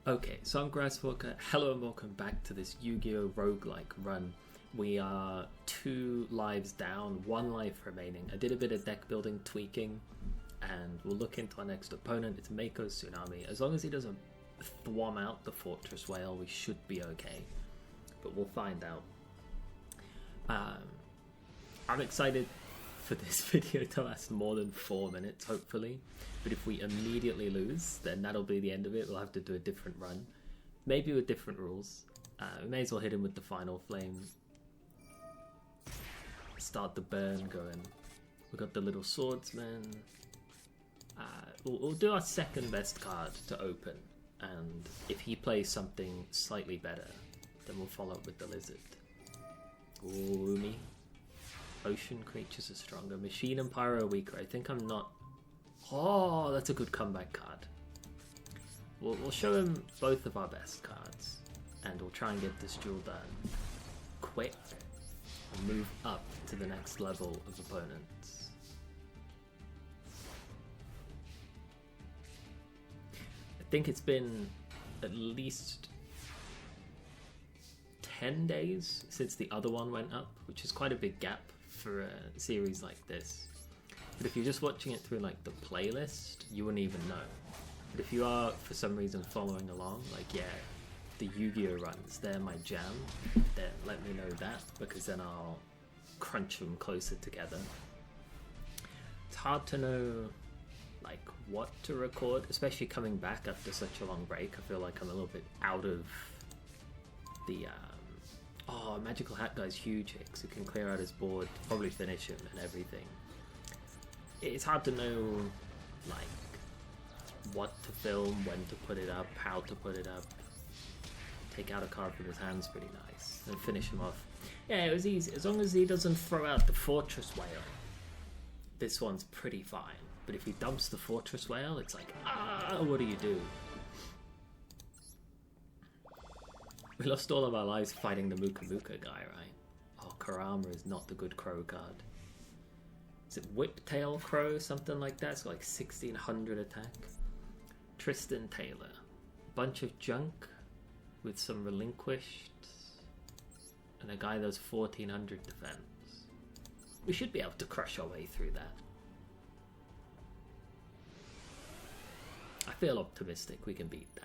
Okay, so I'm Grasswalker. Hello and welcome back to this Yu-Gi-Oh! Roguelike run. We are 2 lives down, 1 life remaining. I did a bit of deck building, tweaking, and we'll look into our next opponent. It's Mako Tsunami. As long as he doesn't thwom out the Fortress Whale, we should be okay. But we'll find out. I'm excited for this video to last more than 4 minutes, hopefully. But if we immediately lose, then that'll be the end of it. We'll have to do a different run. Maybe with different rules. We may as well hit him with the Final Flame. Start the burn going. We got the little Swordsman. We'll do our second best card to open. And if he plays something slightly better, then we'll follow up with the Lizard. Ooh, Umi. Ocean creatures are stronger. Machine and Pyro are weaker. I think I'm not... Oh, that's a good comeback card. We'll show him both of our best cards. And we'll try and get this duel done quick. And move up to the next level of opponents. I think it's been at least 10 days since the other one went up, which is quite a big gap for a series like this. But if you're just watching it through like the playlist, you wouldn't even know. But if you are for some reason following along, like yeah, the Yu-Gi-Oh runs, they're my jam, then let me know that, because then I'll crunch them closer together. It's hard to know like what to record, especially coming back after such a long break. I feel like I'm a little bit out of the oh, Magical Hat Guy's huge hits. It can clear out his board, probably finish him and everything. It's hard to know like what to film, when to put it up, how to put it up. Take out a card from his hand's pretty nice. And finish him off. Yeah, it was easy. As long as he doesn't throw out the Fortress Whale, this one's pretty fine. But if he dumps the Fortress Whale, it's like, what do you do? We lost all of our lives fighting the Muka Muka guy, right? Oh, Karama is not the good crow card. Is it Whiptail Crow? Something like that. It's got like 1600 attack. Tristan Taylor. Bunch of junk with some Relinquished. And a guy that's 1400 defense. We should be able to crush our way through that. I feel optimistic we can beat that.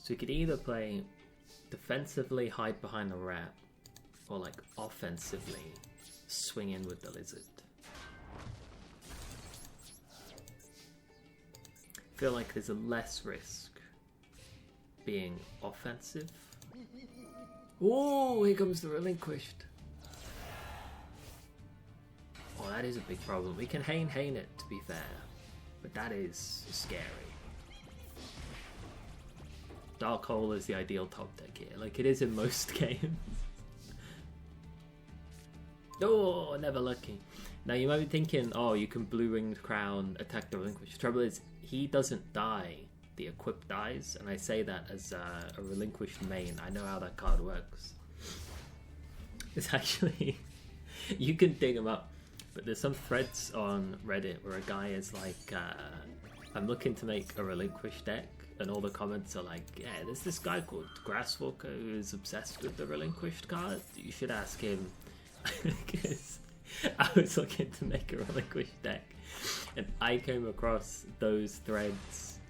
So we could either play defensively, hide behind the rat, or like offensively, swing in with the Lizard. I feel like there's a less risk being offensive. Oh, here comes the Relinquished. Oh, that is a big problem. We can Hain it, to be fair, but that is scary. Dark Hole is the ideal top deck here, like it is in most games. Oh, never lucky. Now you might be thinking, oh, you can Blue Winged Crown, attack the Relinquished. The trouble is, he doesn't die, the equip dies, and I say that as a Relinquished main. I know how that card works. It's actually, you can dig him up, but there's some threads on Reddit where a guy is like, I'm looking to make a Relinquished deck, and all the comments are like, yeah, there's this guy called Grasswalker who's obsessed with the Relinquished card. You should ask him. Because I was looking to make a Relinquished deck, and I came across those threads.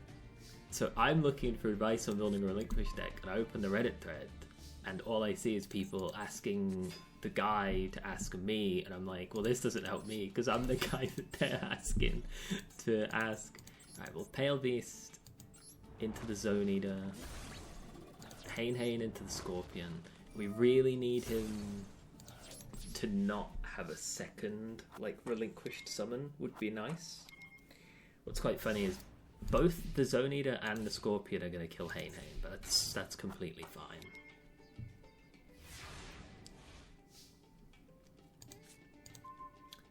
So I'm looking for advice on building a Relinquished deck, and I open the Reddit thread, and all I see is people asking the guy to ask me, and I'm like, well, this doesn't help me, because I'm the guy that they're asking to ask. Alright, well, Pale Beast into the Zone Eater, Hain into the Scorpion. We really need him to not have a second, like, Relinquished summon would be nice. What's quite funny is both the Zone Eater and the Scorpion are going to kill Hain, but that's completely fine.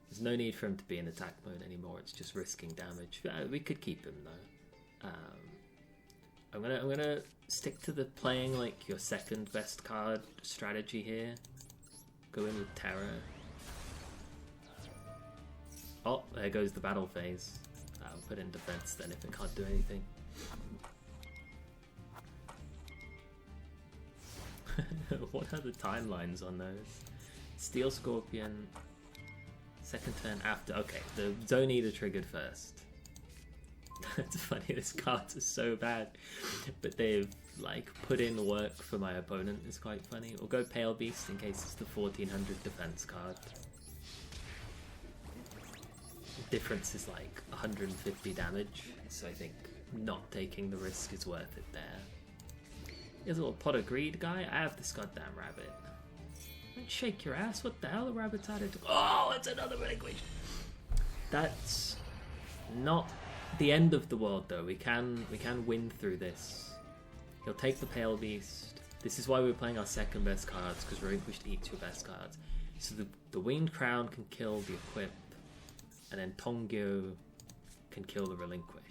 There's no need for him to be in attack mode anymore, it's just risking damage. We could keep him though. I'm gonna stick to the playing like your second best card strategy here. Go in with Terror. Oh, there goes the battle phase. I'll put in defense then if it can't do anything. What are the timelines on those? Steel Scorpion, second turn after. Okay, the Zone Eater triggered first. It's funny, this card is so bad, but they've like put in work for my opponent. It's quite funny. We'll go Pale Beast in case it's the 1400 defense card. Difference is like 150 damage, so I think not taking the risk is worth it there. Here's a little Pot of Greed guy. I have this goddamn rabbit. Don't shake your ass. What the hell? The rabbit's added to... Oh, it's another Relinquished. That's not the end of the world, though. We can win through this. He'll take the Pale Beast. This is why we're playing our second best cards, because Relinquished eats your best cards. So the Winged Crown can kill the Equip, and then Tongyo can kill the Relinquished.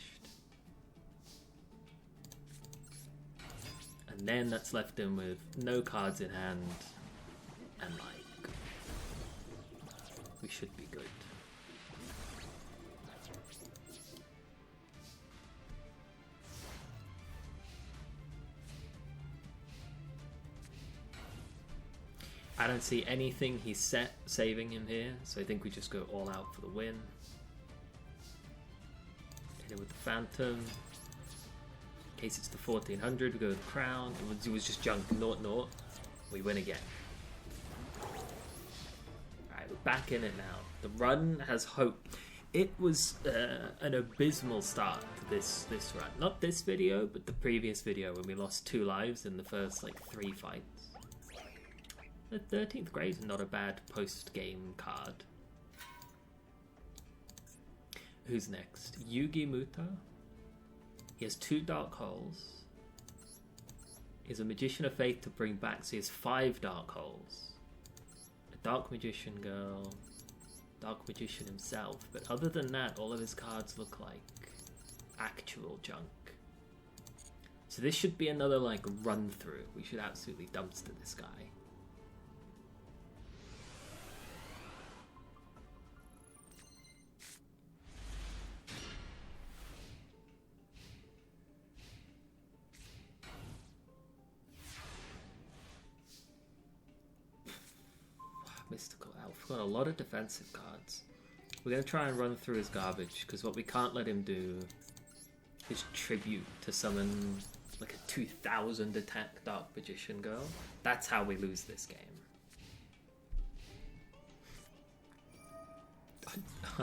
And then that's left him with no cards in hand, and like, we should be good. I don't see anything he's saving him here, so I think we just go all out for the win. Hit it with the Phantom. In case it's the 1400, we go with the Crown. It was just junk, 0-0. We win again. Alright, we're back in it now. The run has hope. It was an abysmal start to this run. Not this video, but the previous video when we lost 2 lives in the first like 3 fights. The 13th grade is not a bad post-game card. Who's next? Yugi Muto. He has 2 Dark Holes. He has a Magician of Faith to bring back, so he has 5 Dark Holes. A Dark Magician girl. Dark Magician himself. But other than that, all of his cards look like actual junk. So this should be another like run through. We should absolutely dumpster this guy. Mystical Elf. Got a lot of defensive cards. We're going to try and run through his garbage, because what we can't let him do is tribute to summon like a 2000 attack Dark Magician girl. That's how we lose this game.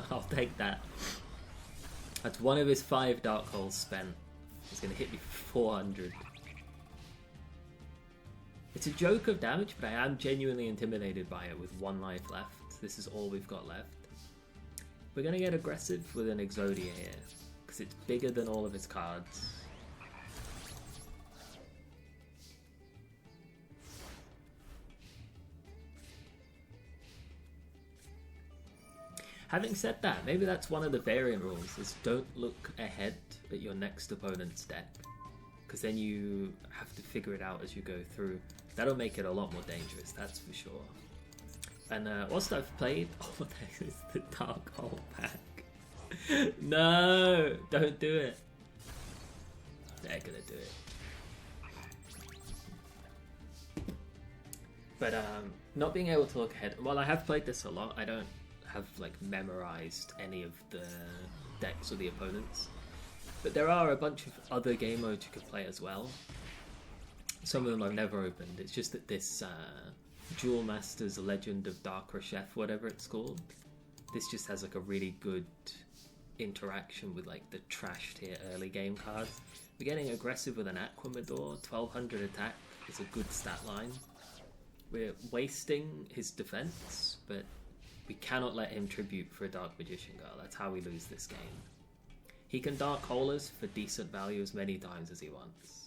I'll take that. That's one of his 5 Dark Holes spent. He's going to hit me for 400. It's a joke of damage, but I am genuinely intimidated by it with 1 life left. This is all we've got left. We're going to get aggressive with an Exodia here, because it's bigger than all of his cards. Having said that, maybe that's one of the variant rules, is don't look ahead at your next opponent's deck, because then you have to figure it out as you go through. That'll make it a lot more dangerous, that's for sure. And whilst I've played... Oh, there is the Dark Hole pack. No! Don't do it. They're gonna do it. But not being able to look ahead... Well, I have played this a lot. I don't have like memorized any of the decks or the opponents. But there are a bunch of other game modes you can play as well. Some of them I've never opened. It's just that this Duel Masters Legend of Dark Reshef, whatever it's called, this just has like a really good interaction with like the trash tier early game cards. We're getting aggressive with an Aquamador. 1200 attack is a good stat line. We're wasting his defense, but we cannot let him tribute for a Dark Magician girl. That's how we lose this game. He can Dark Hole us for decent value as many times as he wants.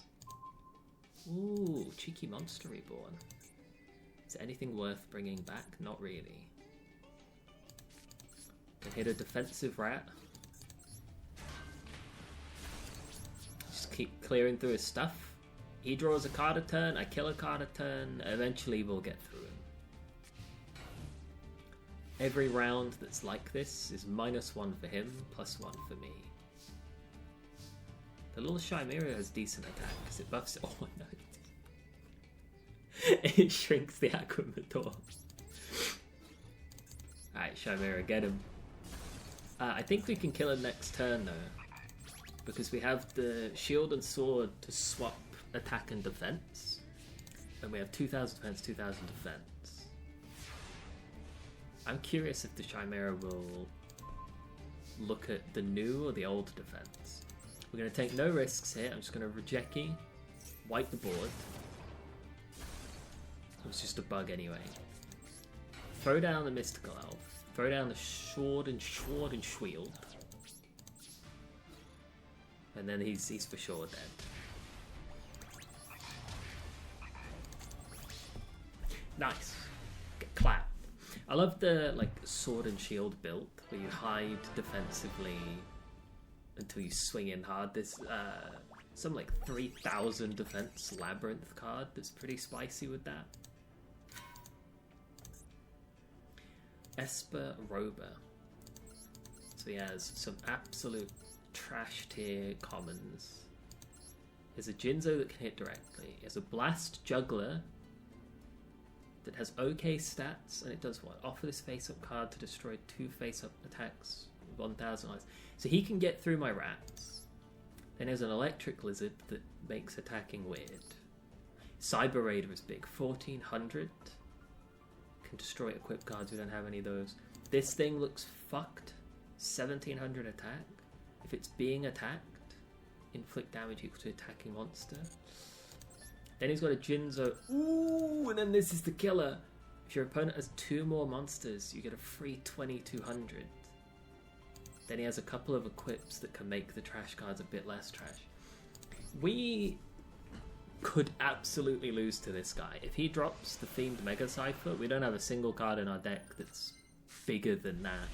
Ooh, cheeky Monster Reborn. Is there anything worth bringing back? Not really. Can hit a defensive rat. Just keep clearing through his stuff. He draws a card a turn, I kill a card a turn, eventually we'll get through him. Every round that's like this is -1 for him, +1 for me. The little Chimera has decent attack because it buffs it. Oh no. It shrinks the Aquamator. Alright, Chimera, get him. I think we can kill him next turn though. Because we have the shield and sword to swap attack and defense. And we have 2000 defense, 2000 defense. I'm curious if the Chimera will look at the new or the old defense. We're going to take no risks here. I'm just going to Rejeki, wipe the board. It was just a bug anyway. Throw down the Mystical Elf. Throw down the Sword and Shield. And then he's for sure dead. Nice. Get clapped. I love the like sword and shield build where you hide defensively until you swing in hard. There's some like 3000 defense labyrinth card that's pretty spicy with that. Esper Rober. So he has some absolute trash tier commons. There's a Jinzo that can hit directly. He has a Blast Juggler that has okay stats, and it does what? Offer this face-up card to destroy 2 face-up attacks with 1000 lives. So he can get through my rats. Then there's an Electric Lizard that makes attacking weird. Cyber Raider is big. 1400. Can destroy equipped cards, we don't have any of those. This thing looks fucked. 1700 attack. If it's being attacked, inflict damage equal to attacking monster. Then he's got a Jinzo. Ooh, and then this is the killer. If your opponent has 2 more monsters, you get a free 2200. Then he has a couple of equips that can make the trash cards a bit less trash. We could absolutely lose to this guy. If he drops the Fiend Mega Cypher, we don't have a single card in our deck that's bigger than that.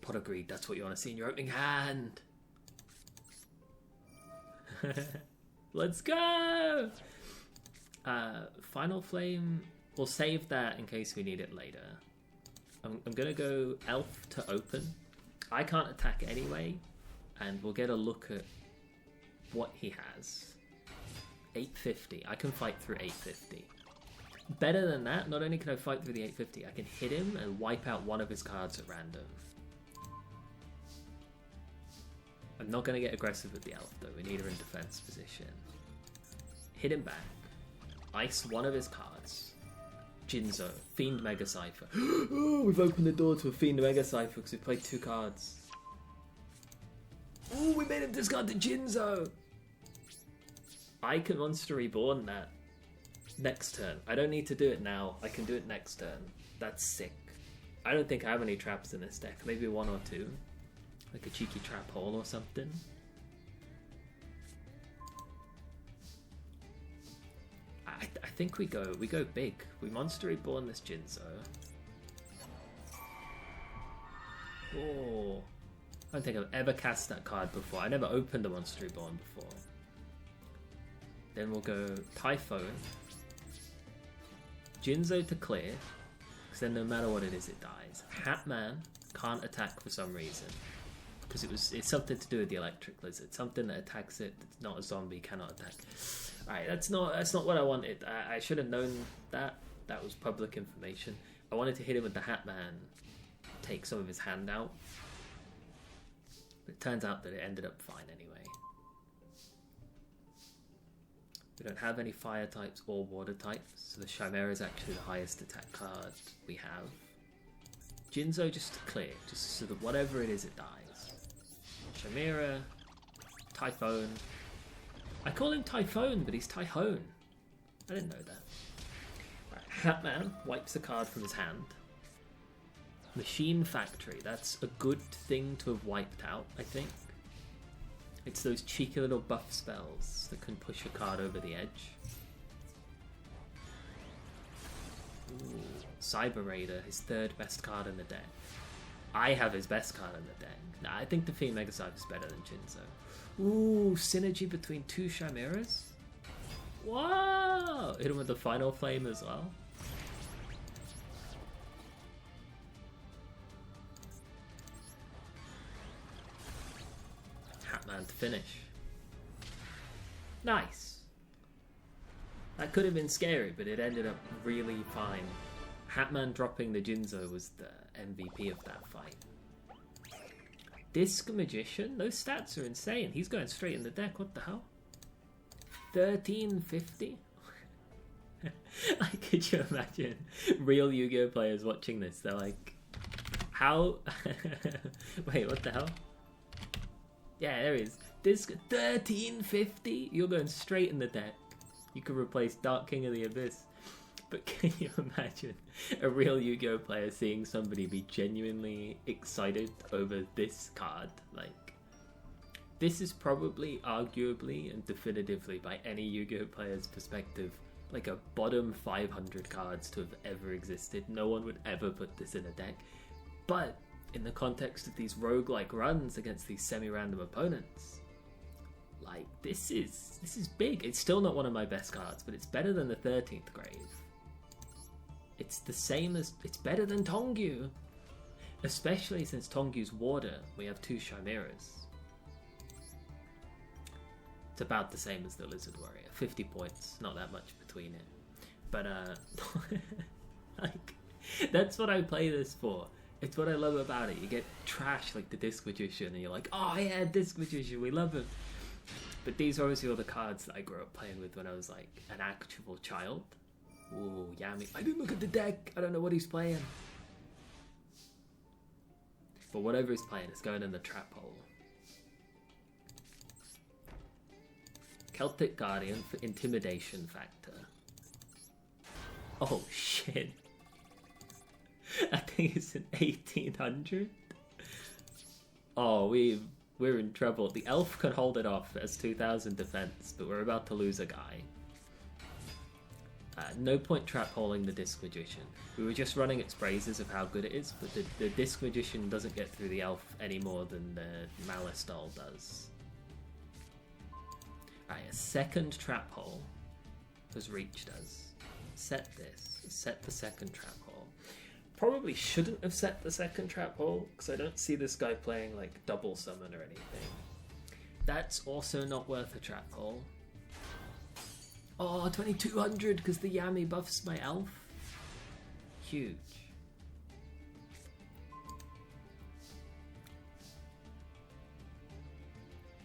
Pot of Greed, that's what you want to see in your opening hand. Let's go! Final Flame, we'll save that in case we need it later. I'm going to go Elf to open. I can't attack anyway, and we'll get a look at what he has. 850. I can fight through 850. Better than that, not only can I fight through the 850, I can hit him and wipe out one of his cards at random. I'm not going to get aggressive with the Elf though, we need her in defense position. Hit him back. Ice one of his cards. Jinzo. Fiend Mega Cypher. Oh, we've opened the door to a Fiend Mega Cypher because we played 2 cards. Oh, we made him discard the Jinzo! I can Monster Reborn that next turn. I don't need to do it now. I can do it next turn. That's sick. I don't think I have any traps in this deck. Maybe 1 or 2. Like a cheeky trap hole or something. I think we go big. We Monster Reborn this Jinzo. Oh, I don't think I've ever cast that card before. I never opened a Monster Reborn before. Then we'll go Typhoon. Jinzo to clear, because then no matter what it is, it dies. Hatman can't attack for some reason. Because it's something to do with the Electric Lizard. Something that attacks it that's not a zombie cannot attack. Alright, that's not what I wanted. I should have known that. That was public information. I wanted to hit him with the Hatman, take some of his hand out. But it turns out that it ended up fine anyway. We don't have any fire types or water types, so the Chimera is actually the highest attack card we have. Jinzo just to clear, just so that whatever it is, it dies. Chimera, Typhoon. I call him Typhoon, but he's Typhone. I didn't know that. Right, Hatman wipes a card from his hand. Machine Factory, that's a good thing to have wiped out, I think. It's those cheeky little buff spells that can push a card over the edge. Ooh, Cyber Raider, his 3rd best card in the deck. I have his best card in the deck. Nah, I think the Fiend Mega Scythe is better than Jinzo. Ooh, synergy between two Chimeras? Wow! Hit him with the Final Flame as well. Hatman to finish. Nice! That could have been scary, but it ended up really fine. Hatman dropping the Jinzo was the MVP of that fight. Disc Magician? Those stats are insane. He's going straight in the deck. What the hell? 1350? Like, could you imagine real Yu-Gi-Oh players watching this? They're like, how? Wait, what the hell? Yeah, there he is. Disc 1350? You're going straight in the deck. You could replace Dark King of the Abyss. But can you imagine a real Yu-Gi-Oh player seeing somebody be genuinely excited over this card? Like, this is probably, arguably, and definitively, by any Yu-Gi-Oh player's perspective, like a bottom 500 cards to have ever existed. No one would ever put this in a deck. But in the context of these roguelike runs against these semi-random opponents, like, this is big. It's still not one of my best cards, but it's better than the 13th Grave. It's the same as... It's better than Tongyu. Especially since Tongyu's Warder, we have two Chimeras. It's about the same as the Lizard Warrior. 50 points, not that much between it. But, like, that's what I play this for. It's what I love about it. You get trash like the Disc Magician, and you're like, oh yeah, Disc Magician, we love him. But these are obviously all the cards that I grew up playing with when I was like an actual child. Ooh, Yami. I didn't look at the deck. I don't know what he's playing. But whatever he's playing, it's going in the trap hole. Celtic Guardian for intimidation factor. Oh shit. I think it's an 1800. Oh, we're in trouble. The elf can hold it off as 2000 defense, but we're about to lose a guy. No point trap holing the Disc Magician. We were just running its praises of how good it is, but the Disc Magician doesn't get through the elf any more than the Malice Doll does. Alright, a second trap hole has reached us. Set this. Set the second trap hole. Probably shouldn't have set the second trap hole, because I don't see this guy playing like double summon or anything. That's also not worth a trap hole. Oh, 2200 because the Yami buffs my elf. Huge.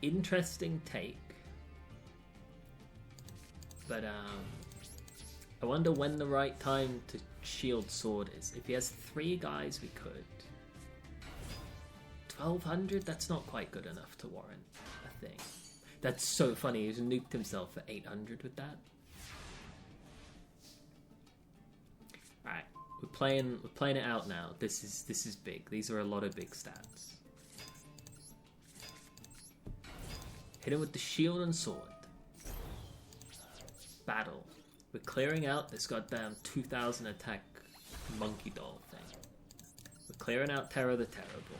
Interesting take. But I wonder when the right time to shield sword is. If he has 3 guys, we could. 1200? That's not quite good enough to warrant a thing. That's so funny. He's nuked himself for 800 with that. Alright, we're playing it out now. This is big. These are a lot of big stats. Hit him with the shield and sword. Battle. We're clearing out this goddamn 2000 attack monkey doll thing. We're clearing out Terror the Terrible.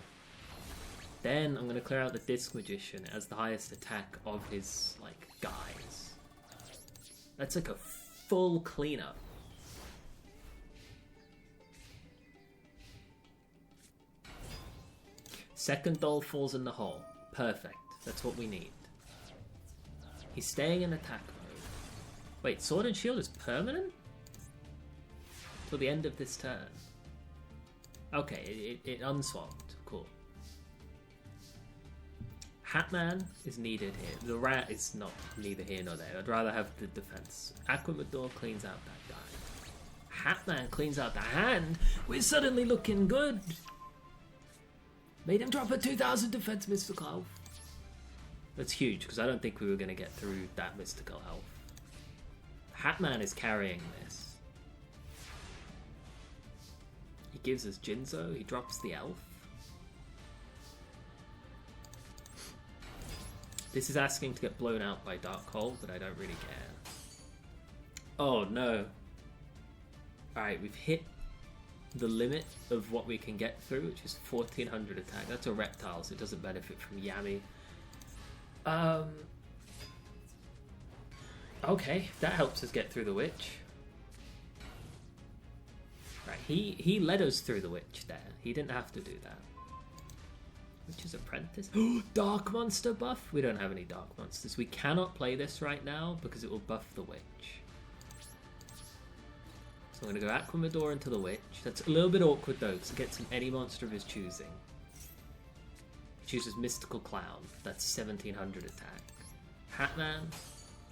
Then I'm going to clear out the Disc Magician as the highest attack of his, like, guys. That's like a full cleanup. Second doll falls in the hole. Perfect. That's what we need. He's staying in attack mode. Wait, Sword and Shield is permanent? Till the end of this turn. Okay, it unswapped. Cool. Hatman is needed here. The rat is not neither here nor there. I'd rather have the defense. Aquamador cleans out that guy. Hatman cleans out the hand. We're suddenly looking good. Made him drop a 2000 defense mystical elf. That's huge because I don't think we were going to get through that mystical elf. Hatman is carrying this. He gives us Jinzo. He drops the elf. This is asking to get blown out by Dark Hole, but I don't really care. Oh no. Alright, we've hit the limit of what we can get through, which is 1400 attack. That's a reptile, so it doesn't benefit from Yami. Okay, that helps us get through the witch. Right, he led us through the witch there. He didn't have to do that. Witch's Apprentice. Dark monster buff? We don't have any dark monsters. We cannot play this right now because it will buff the witch. So I'm going to go Aquamador into the witch. That's a little bit awkward though, because it gets him any monster of his choosing. He chooses Mystical Clown. That's 1700 attack. Hatman.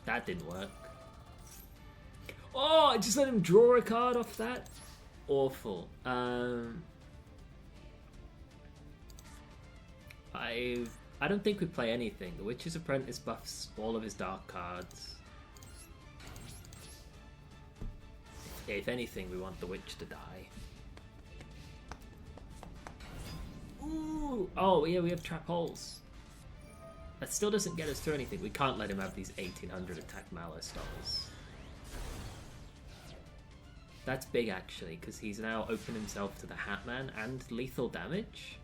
That didn't work. Oh, I just let him draw a card off that? Awful. I don't think we play anything. The Witch's Apprentice buffs all of his dark cards. Yeah, if anything, we want the witch to die. Ooh! Oh, yeah, we have trap holes. That still doesn't get us through anything. We can't let him have these 1800 attack Malice dolls. That's big, actually, because he's now opened himself to the Hatman and lethal damage.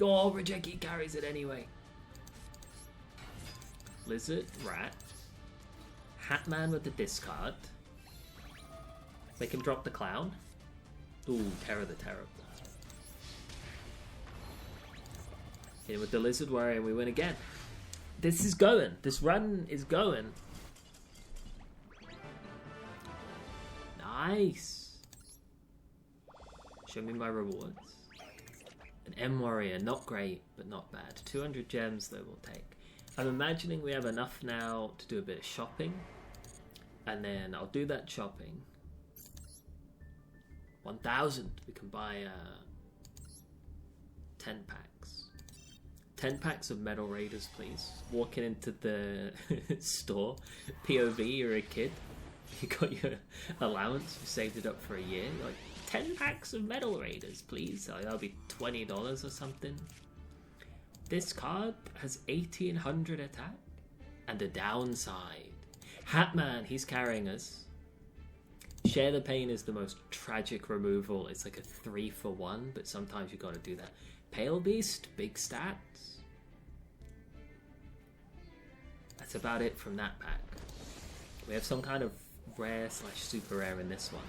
Oh, Rejeki carries it anyway. Lizard, Rat. Hatman with the discard. Make him drop the Clown. Ooh, Terror the Terrible. Hit him with the Lizard Warrior and we win again. This is going. This run is going. Nice. Show me my rewards. An M Warrior, not great, but not bad. 200 gems though we'll take. I'm imagining we have enough now to do a bit of shopping. And then I'll do that shopping. 1,000. We can buy 10 packs. 10 packs of Metal Raiders, please. Walking into the store. POV, you're a kid. You got your allowance. You saved it up for a year. You're like, 10 packs of Metal Raiders, please. So that'll be $20 or something. This card has 1800 attack and a downside. Hatman, he's carrying us. Share the Pain is the most tragic removal. It's like a 3-for-1, but sometimes you gotta do that. Pale Beast, big stats. That's about it from that pack. We have some kind of rare / super rare in this one.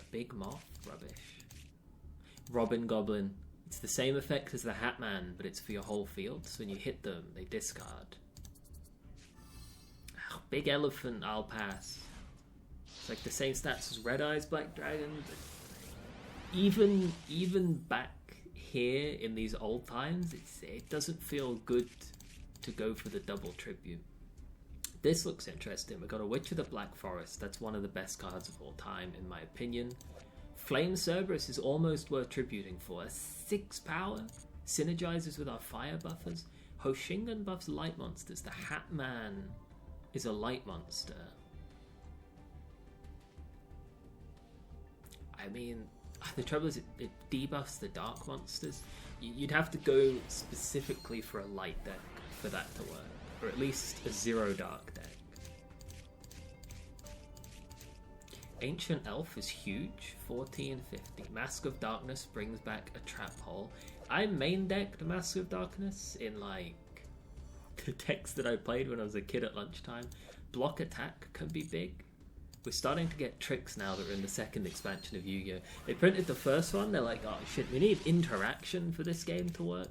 A big moth, rubbish. Robin Goblin. It's the same effect as the Hatman, but it's for your whole field. So when you hit them, they discard. Oh, big Elephant, I'll pass. It's like the same stats as Red Eyes Black Dragon, but even back here in these old times, it doesn't feel good to go for the double tribute. This looks interesting. We've got a Witch of the Black Forest. That's one of the best cards of all time, in my opinion. Flame Cerberus is almost worth tributing for. A 6 power. Synergizes with our fire buffers. Hoshingan buffs light monsters. The Hatman is a light monster. I mean, the trouble is it debuffs the dark monsters. You'd have to go specifically for a light deck for that to work. Or at least a 0 dark deck. Ancient Elf is huge, 1450. Mask of Darkness brings back a trap hole. I main decked Mask of Darkness in like the decks that I played when I was a kid at lunchtime. Block attack can be big. We're starting to get tricks now that we're in the second expansion of Yu-Gi-Oh! They printed the first one, they're like, oh shit, we need interaction for this game to work.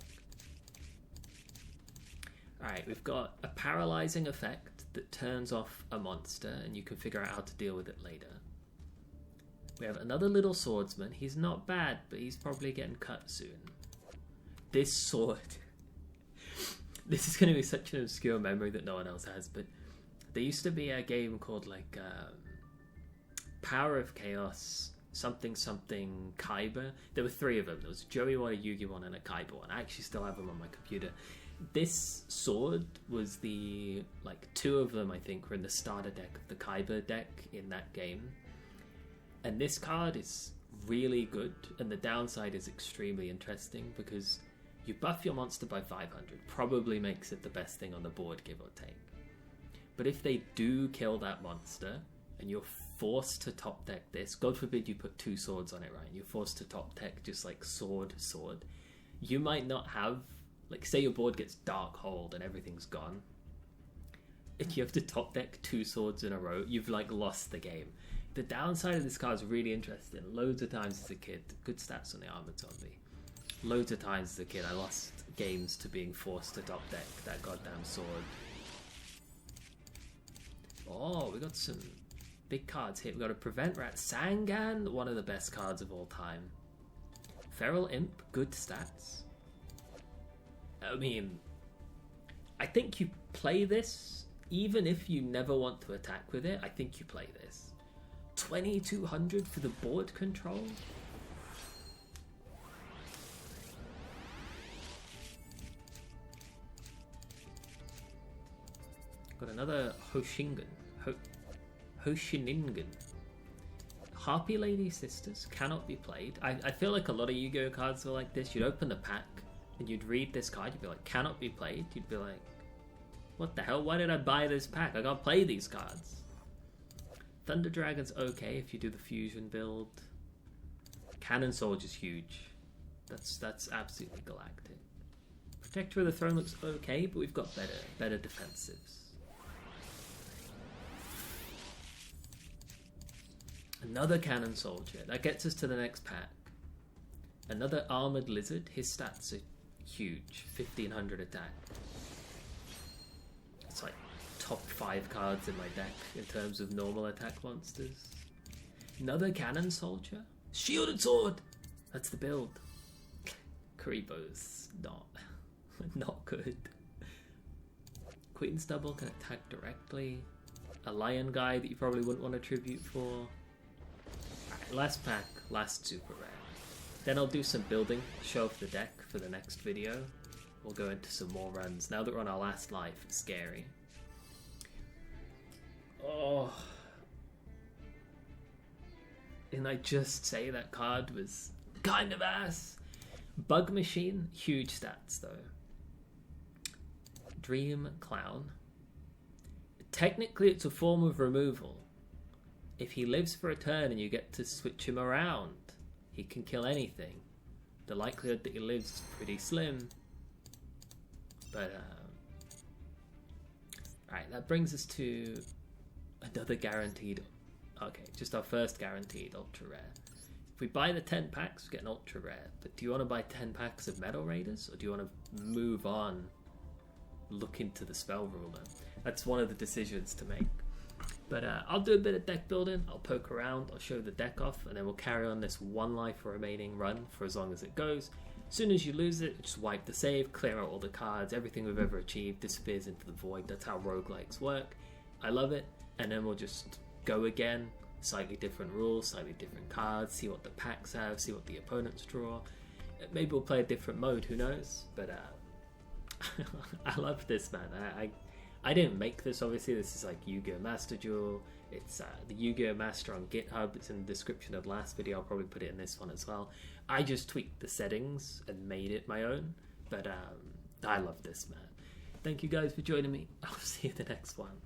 Alright, we've got a paralyzing effect that turns off a monster and you can figure out how to deal with it later. We have another little swordsman. He's not bad, but he's probably getting cut soon. This sword. This is going to be such an obscure memory that no one else has, but there used to be a game called like Power of Chaos, something Kaiba. There were 3 of them. There was a Joey one, a Yugi one, and a Kaiba one. I actually still have them on my computer. This sword was the, like 2 of them I think were in the starter deck of the Kaiba deck in that game. And this card is really good, and the downside is extremely interesting because you buff your monster by 500, probably makes it the best thing on the board, give or take. But if they do kill that monster, and you're forced to top deck this. God forbid you put 2 swords on it, right? You're forced to top deck just like sword. You might not have, like, say your board gets dark hold and everything's gone. If you have to top deck 2 swords in a row, you've like lost the game. The downside of this card is really interesting. Loads of times as a kid, good stats on the armored zombie. Loads of times as a kid, I lost games to being forced to top deck that goddamn sword. Oh, we got some big cards here. We got a Prevent Rat Sangan, one of the best cards of all time. Feral Imp, good stats. I mean, I think you play this, even if you never want to attack with it, I think you play this. 2200 for the board control? Got another Hoshiningen. Harpy Lady Sisters cannot be played. I feel like a lot of Yu-Gi-Oh cards are like this. You'd open the pack and you'd read this card, you'd be like, cannot be played. You'd be like, what the hell? Why did I buy this pack? I can't play these cards. Thunder Dragon's okay if you do the fusion build. Cannon Soldier's huge. That's absolutely galactic. Protector of the Throne looks okay, but we've got better defensives. Another Cannon Soldier. That gets us to the next pack. Another Armored Lizard. His stats are huge. 1500 attack. It's like top 5 cards in my deck in terms of normal attack monsters. Another Cannon Soldier. Shielded Sword! That's the build. Karibo's not good. Queen Stubble can attack directly. A Lion Guy that you probably wouldn't want to tribute for. Alright, last pack, last super rare. Then I'll do some building, show off the deck for the next video. We'll go into some more runs. Now that we're on our last life, it's scary. Oh. Didn't I just say that card was kind of ass? Bug Machine, huge stats though. Dream Clown. Technically it's a form of removal. If he lives for a turn and you get to switch him around, he can kill anything. The likelihood that he lives is pretty slim. But, alright, that brings us to another guaranteed... Okay, just our first guaranteed ultra rare. If we buy the 10 packs, we get an ultra rare. But do you want to buy 10 packs of Metal Raiders? Or do you want to move on, look into the Spell Ruler? That's one of the decisions to make. But I'll do a bit of deck building, I'll poke around, I'll show the deck off, and then we'll carry on this one life remaining run for as long as it goes. As soon as you lose it, just wipe the save, clear out all the cards, everything we've ever achieved disappears into the void. That's how roguelikes work. I love it, and then we'll just go again, slightly different rules, slightly different cards, see what the packs have, see what the opponents draw. Maybe we'll play a different mode, who knows? But I love this, man. I didn't make this, obviously. This is like Yu-Gi-Oh! Master Duel. It's the Yu-Gi-Oh! Master on GitHub. It's in the description of the last video. I'll probably put it in this one as well. I just tweaked the settings and made it my own. But I love this, man. Thank you guys for joining me. I'll see you in the next one.